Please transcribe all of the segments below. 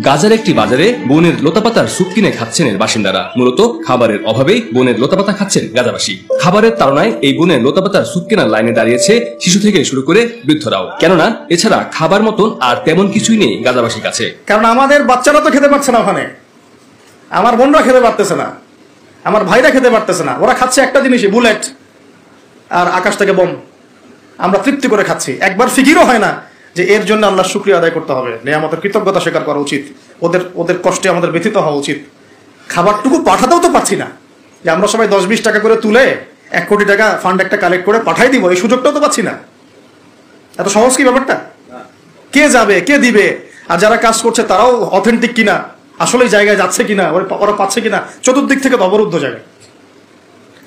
গাজার একটি বাজারে বনের লতাপাতার স্যুপ কিনে খাচ্ছেন এর বাসিন্দারা। মূলত খাবারের অভাবেই বনের লতাপাতা খাচ্ছেন গাজাবাসী। খাবারের তাড়নায় এই বনের লতাপাতার স্যুপ কেনার লাইনে দাঁড়িয়েছে শিশু থেকে শুরু করে বৃদ্ধরাও, কেননা এছাড়া খাবার মতন আর তেমন কিছুই নেই গাজাবাসীর কাছে। কারণ আমাদের বাচ্চারা তো খেতে পারছে না, ওখানে আমার বোনরা খেতে পারতেছে না, আমার ভাইরা খেতে পারতেছে না। ওরা খাচ্ছে একটা জিনিসই, বুলেট আর আকাশ থেকে বোম। আমরা তৃপ্তি করে খাচ্ছি, একবার ফিকিরও হয় না যে এর জন্য আল্লাহর শুকরিয়া আদায় করতে হবে, আমাদের কৃতজ্ঞতা স্বীকার করা উচিত, ওদের কষ্টে আমাদের ব্যথিত হওয়া উচিত। খাবারটুকু পাঠাতেও তো পারছি না যে আমরা সবাই 10-20 টাকা করে তুলে 1 কোটি টাকা ফান্ড একটা কালেক্ট করে পাঠাই দিব, এই সুযোগটাও তো পাচ্ছি না। এত সহজ কি ব্যাপারটা? কে যাবে, কে দিবে? আর যারা কাজ করছে তারাও অথেন্টিক কিনা, আসলে জায়গায় যাচ্ছে কিনা, ওরা পাচ্ছে কিনা, চতুর্দিক থেকে অবরুদ্ধ জায়গায়।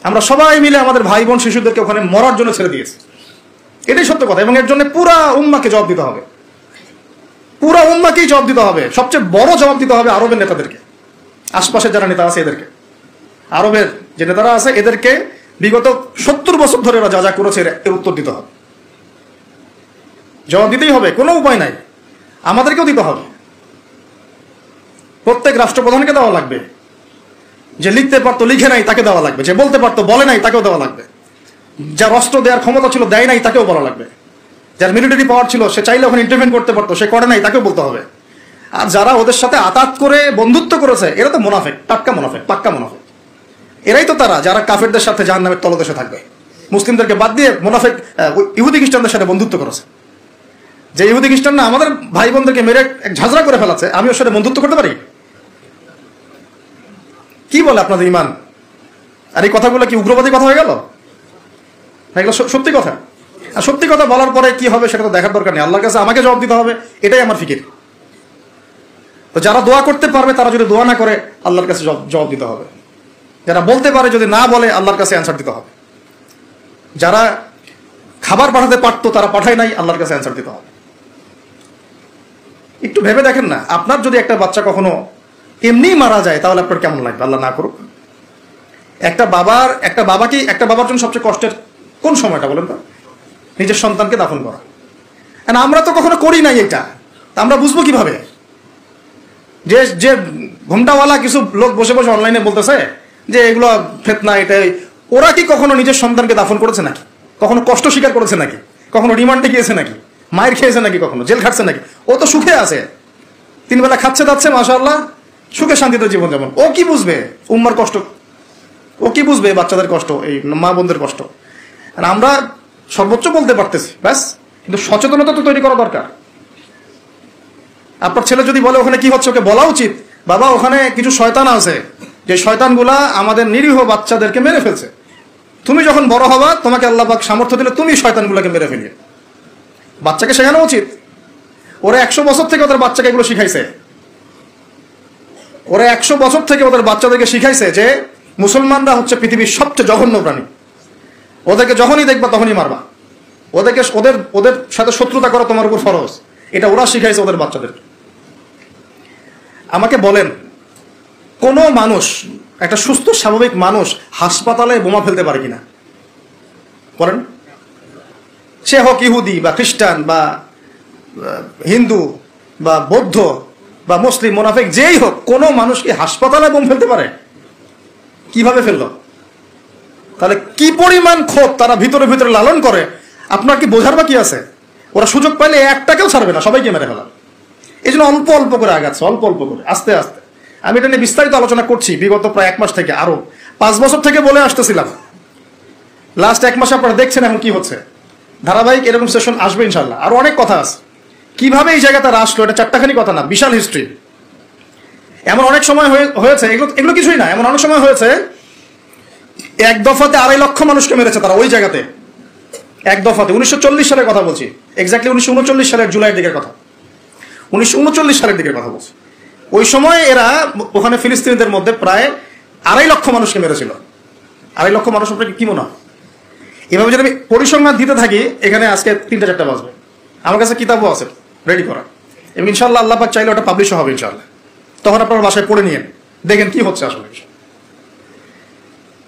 আমরা সবাই মিলে আমাদের ভাই বোন শিশুদেরকে ওখানে মরার জন্য ছেড়ে দিয়েছি, এটাই সত্য কথা। এবং এর জন্য পুরা উম্মাকে জবাব দিতে হবে, পুরা উম্মাকেই জবাব দিতে হবে। সবচেয়ে বড় জবাব দিতে হবে আরবের নেতাদেরকে, আশপাশের যারা নেতা আছে এদেরকে, আরবের যে নেতারা আছে এদেরকে বিগত 70 বছর ধরে ওরা যা যা করেছে এর উত্তর দিতে হবে, জবাব দিতেই হবে, কোনো উপায় নাই। আমাদেরকেও দিতে হবে, প্রত্যেক রাষ্ট্রপ্রধানকে দেওয়া লাগবে। যে লিখতে পারতো লিখে নাই তাকে দেওয়া লাগবে, যে বলতে পারতো বলে নাই তাকেও দেওয়া লাগবে, যার অস্ত্র দেওয়ার ক্ষমতা ছিল দেয় নাই তাকেও বলা লাগবে, যার মিলিটারি পাওয়ার ছিল সে চাইলে ওখানে ইন্টারভেন করতে পারতো সে করে নাই তাকেও বলতে হবে। আর যারা ওদের সাথে আতাত করে বন্ধুত্ব করেছে এরা তো মুনাফিক, টাটকা মুনাফিক, পাক্কা মুনাফিক। এরাই তো তারা যারা কাফেরদের সাথে জাহান্নামের তলদেশে থাকবে, মুসলিমদেরকে বাদ দিয়ে মুনাফিক ইহুদি খ্রিস্টানদের সাথে বন্ধুত্ব করেছে। যে ইহুদি খ্রিস্টান না আমাদের ভাই বোনদেরকে মেরে এক ঝাঁঝরা করে ফেলাচ্ছে, আমি ওর সাথে বন্ধুত্ব করতে পারি? কি বলে আপনাদের ইমান? আর এই কথাগুলো কি উগ্রবাদী কথা হয়ে গেল? এগুলো সত্যি কথা। আর সত্যি কথা বলার পরে কি হবে সেটা তো দেখার দরকার নেই, আল্লাহর কাছে আমাকে জবাব দিতে হবে, এটাই আমার ফিকির। তো যারা দোয়া করতে পারবে তারা যদি দোয়া না করে আল্লাহর কাছে জবাব দিতে হবে, যারা বলতে পারে যদি না বলে আল্লাহর কাছে অ্যান্সার দিতে হবে, যারা খাবার পাঠাতে পারতো তারা পাঠায় নাই আল্লাহর কাছে অ্যান্সার দিতে হবে। একটু ভেবে দেখেন না, আপনার যদি একটা বাচ্চা কখনো এমনি মারা যায় তাহলে আপনার কেমন লাগবে? আল্লাহ না করুক। একটা বাবার জন্য সবচেয়ে কষ্টের কোন সময়টা বলেন তো? নিজের সন্তানকে দাফন করা। আমরা তো কখনো করি নাই এটা, আমরা বুঝবো কিভাবে? যে ঘুমটাওয়ালা কিছু লোক বসে বসে অনলাইনে বলতেছে যে এগুলো ফিতনা, এটাই, ওরা কি কখনো নিজের সন্তানকে দাফন করেছে নাকি? কখনো কষ্ট স্বীকার করেছে নাকি? কখনো রিমান্ডে গিয়েছে নাকি? মায়ের খেয়েছে নাকি? কখনো জেল খাটছে নাকি? ও তো সুখে আছে, 3 বেলা খাচ্ছে যাচ্ছে, মাশাআল্লাহ, সুখে শান্তিতে জীবন যাপন। ও কি বুঝবে উম্মার কষ্ট? ও কি বুঝবে বাচ্চাদের কষ্ট, এই মা বোনদের কষ্ট? আর আমরা সর্বোচ্চ বলতে পারতেছি ব্যাস, কিন্তু সচেতনতা তো তৈরি করা দরকার। আপনার ছেলে যদি বলে ওখানে কি হচ্ছে, ওকে বলা উচিত, বাবা ওখানে কিছু শয়তান আছে, যে শয়তানগুলা আমাদের নিরীহ বাচ্চাদেরকে মেরে ফেলছে। তুমি যখন বড় হবা তোমাকে আল্লাহ পাক সামর্থ্য দিলে তুমি শয়তানগুলোকে মেরে ফেলিয়ে। বাচ্চাকে শেখানো উচিত। ওরা 100 বছর থেকে ওদের বাচ্চাকে এগুলো শিখাইছে, ওরা 100 বছর থেকে ওদের বাচ্চাদেরকে শিখাইছে যে মুসলমানরা হচ্ছে পৃথিবীর সবচেয়ে জঘন্য প্রাণী। ওদেরকে যখনই দেখবা তখনই মারবা, ওদের সাথে শত্রুতা করা তোমার উপর ফরজ, এটা ওরা শিখাইছে ওদের বাচ্চাদের। আমাকে বলেন, কোন মানুষ, একটা সুস্থ স্বাভাবিক মানুষ হাসপাতালে বোমা ফেলতে পারে কিনা বলেন? সে হোক ইহুদি বা খ্রিস্টান বা হিন্দু বা বৌদ্ধ বা মুসলিম, মুনাফিক, যেই হোক, কোন মানুষ কি হাসপাতালে বোম ফেলতে পারে? কিভাবে ফেললো? তাহলে কি পরিমাণ ক্ষোভ তারা ভিতরে ভিতরে লালন করে আপনার কি বোঝার বাকি আছে? ওরা সুযোগ পাইলে একটাকেও ছাড়বে না, সবাইকে মেরে ফেলা। এই জন্য অল্প অল্প করে আগাচ্ছে, অল্প অল্প করে, আস্তে আস্তে। আমি এটা নিয়ে বিস্তারিত আলোচনা করছি বিগত প্রায় 1 মাস থেকে, আরো 5 বছর থেকে বলে আসতেছিলাম। লাস্ট 1 মাসে আপনারা দেখছেন এখন কি হচ্ছে। ধারাবাহিক এরকম সেশন আসবে ইনশাল্লাহ, আরো অনেক কথা আছে। কিভাবে এই জায়গাতে আসলো এটা 4টাখানি কথা না, বিশাল হিস্ট্রি। এমন অনেক সময় হয়েছে, এগুলো কিছুই না, এমন অনেক সময় হয়েছে 1 দফাতে 2.5 লক্ষ মানুষকে মেরেছে তারা ওই জায়গাতে, 1 দফাতে। 1940 সালের কথা বলছি, এক্স্যাক্টলি 1939 সালের জুলাইয়ের দিকের কথা, 1939 সালের দিকের কথা বলছি। ওই সময় এরা ওখানে ফিলিস্তিনিদের মধ্যে প্রায় 2.5 লক্ষ মানুষকে মেরেছিল। 2.5 লক্ষ মানুষ আপনাকে কি মনে হয়? এভাবে যদি আমি পরিসংখ্যান দিতে থাকি এখানে আজকে 3টা-4টা বাজবে। আমার কাছে কিতাবও আছে রেডি করা, এবং ইনশাল্লাহ আল্লাহ পাক চাইলে ওটা পাবলিশও হবে ইনশাল্লাহ। তখন আপনার বাসায় পড়ে নিয়ে দেখেন কি হচ্ছে আসলে।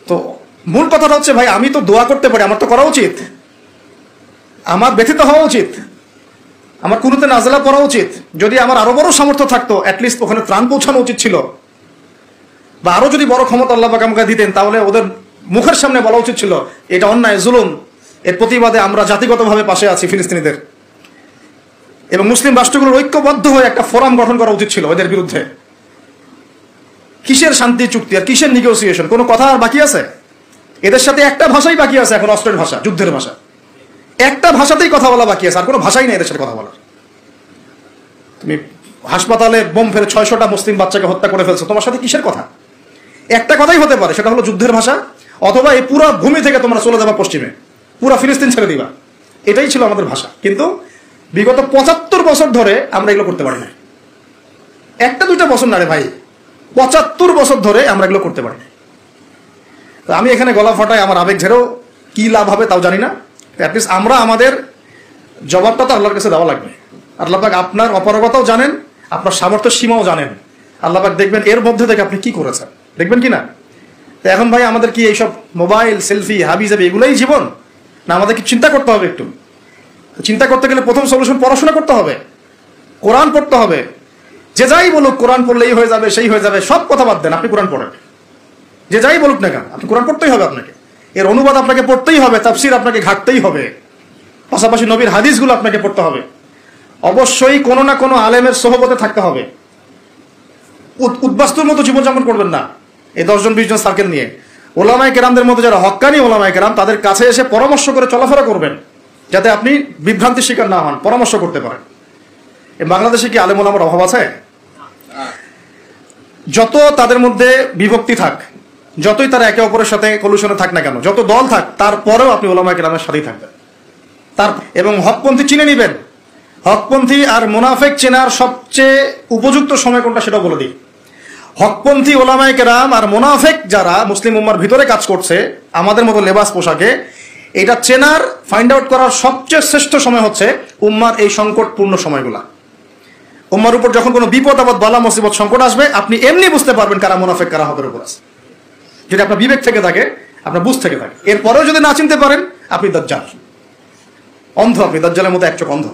তো মূল কথাটা হচ্ছে, ভাই আমি তো দোয়া করতে পারি, আমার তো করা উচিত, আমার ব্যথিত হওয়া উচিত। আমার কুনুতে নাজেলা পড়া উচিত। যদি আমার আরো বড় সামর্থ্য থাকতো, অ্যাটলিস্ট ওখানে ত্রাণ পৌঁছানো উচিত ছিল, বা আরো যদি বড় ক্ষমতা আল্লাহ পাক আমাকে দিতেন, তাহলে ওদের মুখের সামনে বলা উচিত ছিল এটা অন্যায়, জুলুম, এর প্রতিবাদে আমরা জাতিগতভাবে পাশে আছি ফিলিস্তিনিদের, এবং মুসলিম রাষ্ট্রগুলোর ঐক্যবদ্ধ হয়ে একটা ফোরাম গঠন করা উচিত ছিল এদের বিরুদ্ধে। কিসের শান্তি চুক্তি আর কিসের নেগোসিয়েশন? কোনো কথা আর বাকি আছে? এদের সাথে একটা ভাষাই বাকি আছে এখন, অস্ত্রের ভাষা, যুদ্ধের ভাষা। একটা ভাষাতেই কথা বলা বাকি আছে, আর কোনো ভাষাই নেই এদের সাথে কথা বলার। তুমি হাসপাতালে বোম ফেলে 600টা মুসলিম বাচ্চাকে হত্যা করে ফেলছো, তোমার সাথে কিসের কথা? একটা কথাই হতে পারে, সেটা হলো যুদ্ধের ভাষা, অথবা এই পুরো ভূমি থেকে তোমরা চলে যাবা পশ্চিমে, পুরো ফিলিস্তিন ছেড়ে দিবা। এটাই ছিল আমাদের ভাষা। কিন্তু বিগত 75 বছর ধরে আমরা এগুলো করতে পারি না। একটা দুইটা বছর না রে ভাই, 75 বছর ধরে আমরা এগুলো করতে পারি না। তো আমি এখানে গলা ফাটাই, আমার আবেগ ঝেড়েও কি লাভ হবে তাও জানি না। অ্যাটলিস্ট আমরা আমাদের জবাবটা তো আল্লাহর কাছে দেওয়া লাগবে। আল্লাহ পাক আপনার অপারগতাও জানেন, আপনার সামর্থ্য সীমাও জানেন। আল্লাহ পাক দেখবেন এর মধ্যে থেকে আপনি কি করেছেন, দেখবেন কি না? তো এখন ভাই আমাদের কি এইসব মোবাইল, সেলফি, হাবি জাবি এগুলোই জীবন? না আমাদের কি চিন্তা করতে হবে একটু? চিন্তা করতে গেলে প্রথম সলিউশন পড়াশোনা করতে হবে, কোরআন পড়তে হবে। যে যাই বলুক কোরআন পড়লেই হয়ে যাবে, সেই হয়ে যাবে, সব কথা বাদ দেন, আপনি কোরআন পড়েন। যে যাই বলুক না কেন, আপনি কোরআন পড়তেই হবে, আপনাকে এর অনুবাদ আপনাকে পড়তেই হবে, তাফসির আপনাকে ঘাটতেই হবে, পাশাপাশি নবীর হাদিসগুলো আপনাকে পড়তে হবে। অবশ্যই কোনো না কোনো আলেমের সোহবতে থাকতে হবে। উদ্বাস্তুর মতো জীবনযাপন করবেন না এই 10 জন 20 জন সার্কেল নিয়ে। ওলামায়ে কেরামদের মধ্যে যারা হক্কানি ওলামায়ে কেরাম, তাদের কাছে এসে পরামর্শ করে চলাফেরা করবেন, যাতে আপনি বিভ্রান্তির শিকার না হন, পরামর্শ করতে পারেন। এই বাংলাদেশে কি আলেম ওলামার অভাব আছে? যত তাদের মধ্যে বিভক্তি থাক, যতই তারা একে অপরের সাথে কলুশনে থাক না কেন, যত দল থাক, তারপরেও আপনি ওলামায়ে কেরামের সাথেই থাকবেন। এবং হকপন্থী চিনে নিবেন। হকপন্থী আর মুনাফিক চেনার সবচেয়ে উপযুক্ত সময় কোনটা সেটাও বলে দিই। হকপন্থী ওলামায়ে কেরাম আর মুনাফিক যারা মুসলিম উম্মার ভিতরে কাজ করছে আমাদের মতো লেবাস পোশাকে, এটা চেনার, ফাইন্ড আউট করার সবচেয়ে শ্রেষ্ঠ সময় হচ্ছে উম্মার এই সংকটপূর্ণ সময়গুলা। উম্মার উপর যখন কোনো বিপদ আপদ, বালা মুসিবত, সংকট আসবে, আপনি এমনি বুঝতে পারবেন কারা মুনাফিক কারা হকের উপর আছে, যদি আপনার বিবেক থেকে থাকে, আপনার বুঝ থেকে থাকে। এরপরেও যদি না চিনতে পারেন, আপনি দাজ্জাল, অন্ধ, আপনি দাজ্জালের মতো এক চোখ অন্ধ।